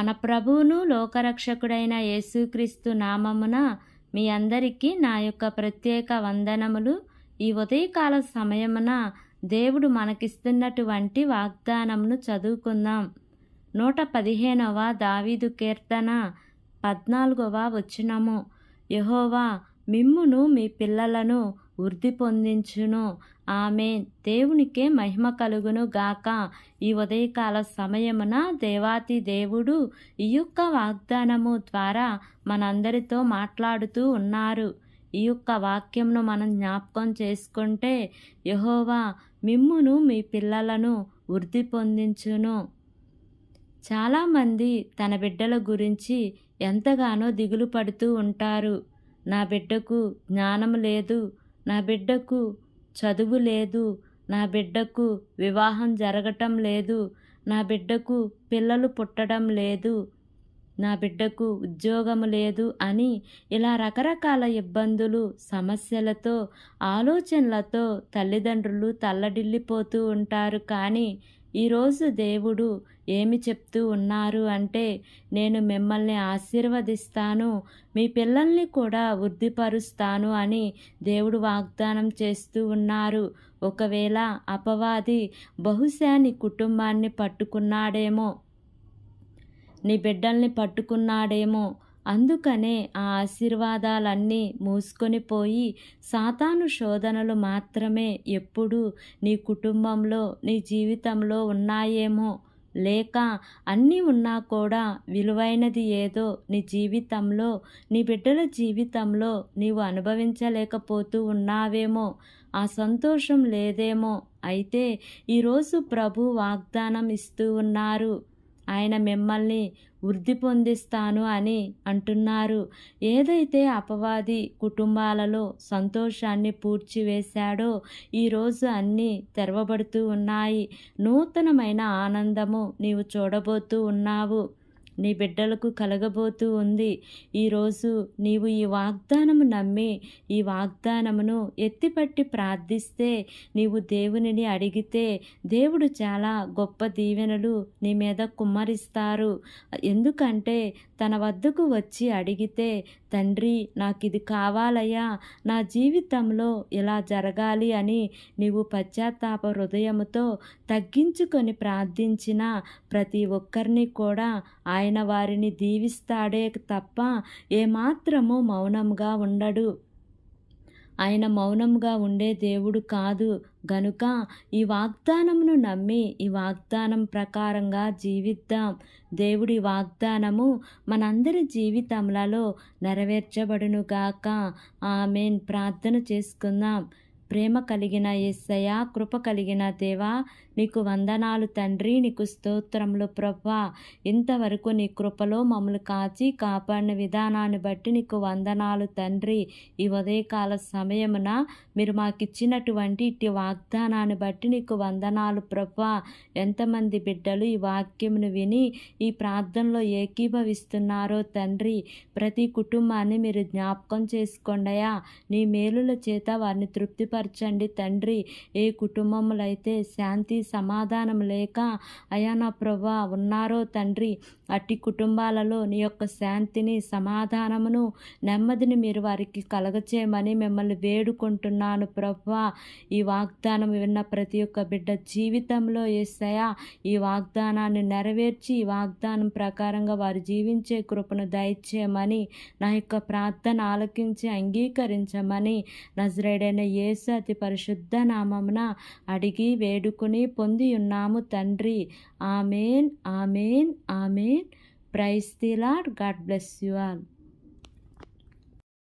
మన ప్రభువును లోకరక్షకుడైన యేసుక్రీస్తు నామమున మీ అందరికీ నా యొక్క ప్రత్యేక వందనములు. ఈ ఉదయకాల సమయమున దేవుడు మనకిస్తున్నటువంటి వాగ్దానమును చదువుకుందాం. 115వ దావీదు కీర్తన 14వ వచనము. యెహోవా మిమ్మును మీ పిల్లలను వృద్ధి పొందించును. ఆమేన్. దేవునికే మహిమ కలుగును గాక. ఈ ఉదయకాల సమయమున దేవాతి దేవుడు ఈ యొక్క వాగ్దానము ద్వారా మనందరితో మాట్లాడుతూ ఉన్నారు. ఈ యొక్క వాక్యంను మనం జ్ఞాపకం చేసుకుంటే, యెహోవా మిమ్మును మీ పిల్లలను వృద్ధి పొందించును. చాలామంది తన బిడ్డల గురించి ఎంతగానో దిగులు పడుతూ ఉంటారు. నా బిడ్డకు జ్ఞానం లేదు, నా బిడ్డకు చదువు లేదు, నా బిడ్డకు వివాహం జరగటం లేదు, నా బిడ్డకు పిల్లలు పుట్టడం లేదు, నా బిడ్డకు ఉద్యోగం లేదు అని ఇలా రకరకాల ఇబ్బందులు, సమస్యలతో, ఆలోచనలతో తల్లిదండ్రులు తల్లడిల్లిపోతూ ఉంటారు. కానీ ఈరోజు దేవుడు ఏమి చెప్తూ ఉన్నారు అంటే, నేను మిమ్మల్ని ఆశీర్వదిస్తాను, మీ పిల్లల్ని కూడా వృద్ధిపరుస్తాను అని దేవుడు వాగ్దానం చేస్తూ ఉన్నారు. ఒకవేళ అపవాది బహుశా నీ కుటుంబాన్ని పట్టుకున్నాడేమో, నీ బిడ్డల్ని పట్టుకున్నాడేమో, అందుకనే ఆ ఆశీర్వాదాలన్నీ మూసుకొని పోయి సాతాను శోధనలు మాత్రమే ఎప్పుడు నీ కుటుంబంలో, నీ జీవితంలో ఉన్నాయేమో, లేక అన్నీ ఉన్నా కూడా విలువైనది ఏదో నీ జీవితంలో, నీ బిడ్డల జీవితంలో నీవు అనుభవించలేకపోతూ ఉన్నావేమో, ఆ సంతోషం లేదేమో. అయితే ఈరోజు ప్రభు వాగ్దానం ఇస్తూ ఉన్నారు. ఆయన మిమ్మల్ని వృద్ధి పొందిస్తాను అని అంటున్నారు. ఏదైతే అపవాది కుటుంబాలలో సంతోషాన్ని పూడ్చివేశాడో ఈరోజు అన్నీ తెరవబడుతూ ఉన్నాయి. నూతనమైన ఆనందము నీవు చూడబోతూ ఉన్నావు, నీ బిడ్డలకు కలగబోతూ ఉంది. ఈరోజు నీవు ఈ వాగ్దానము నమ్మి, ఈ వాగ్దానమును ఎత్తిపట్టి ప్రార్థిస్తే, నీవు దేవునిని అడిగితే దేవుడు చాలా గొప్ప దీవెనలు నీ మీద కుమ్మరిస్తారు. ఎందుకంటే తన వద్దకు వచ్చి అడిగితే, తండ్రి నాకు ఇది కావాలయ్యా, నా జీవితంలో ఇలా జరగాలి అని నీవు పశ్చాత్తాప హృదయముతో తగ్గించుకొని ప్రార్థించిన ప్రతి ఒక్కరిని కూడా ఆయన వారిని దీవిస్తాడే తప్ప ఏమాత్రము మౌనంగా ఉండడు. ఆయన మౌనంగా ఉండే దేవుడు కాదు. గనుక ఈ వాగ్దానమును నమ్మి ఈ వాగ్దానం ప్రకారంగా జీవిద్దాం. దేవుడి వాగ్దానము మనందరి జీవితములలో నెరవేర్చబడునుగాక. ఆమేన్. ప్రార్థన చేసుకుందాం. ప్రేమ కలిగిన యేసయ్యా, కృప కలిగిన దేవా, నీకు వందనాలు తండ్రి, నీకు స్తోత్రములు ప్రభువా. ఇంతవరకు నీ కృపలో మమ్మల్ని కాచి కాపాడిన విధానాన్ని బట్టి నీకు వందనాలు తండ్రి. ఈ ఉదయకాల సమయమున మీరు మాకిచ్చినటువంటి ఇట్టి వాగ్దానాన్ని బట్టి నీకు వందనాలు ప్రభువా. ఎంతమంది బిడ్డలు ఈ వాక్యమును విని ఈ ప్రార్థనలో ఏకీభవిస్తున్నారో తండ్రి, ప్రతి కుటుంబాన్ని మీరు జ్ఞాపకం చేసుకోండియా. నీ మేలుల చేత వారిని తృప్తిపరచండి తండ్రి. ఏ కుటుంబములు అయితే శాంతి సమాధానం లేక అయా నా ప్రభువా ఉన్నారో తండ్రి, అట్టి కుటుంబాలలో నీ యొక్క శాంతిని, సమాధానమును, నెమ్మదిని మీరు వారికి కలగచేయమని మిమ్మల్ని వేడుకుంటున్నాను ప్రభువా. ఈ వాగ్దానం విన్న ప్రతి ఒక్క బిడ్డ జీవితంలో యేసయ్యా ఈ వాగ్దానాన్ని నెరవేర్చి ఈ వాగ్దానం ప్రకారంగా వారు జీవించే కృపను దయచేయమని, నా యొక్క ప్రార్థన ఆలకించి అంగీకరించమని నజరేయుడైన యేసు అతి పరిశుద్ధ నామమున అడిగి వేడుకుని పొంది ఉన్నాము తండ్రి. ఆమేన్, ఆమేన్, ఆమేన్. Praise the lord. God bless you all.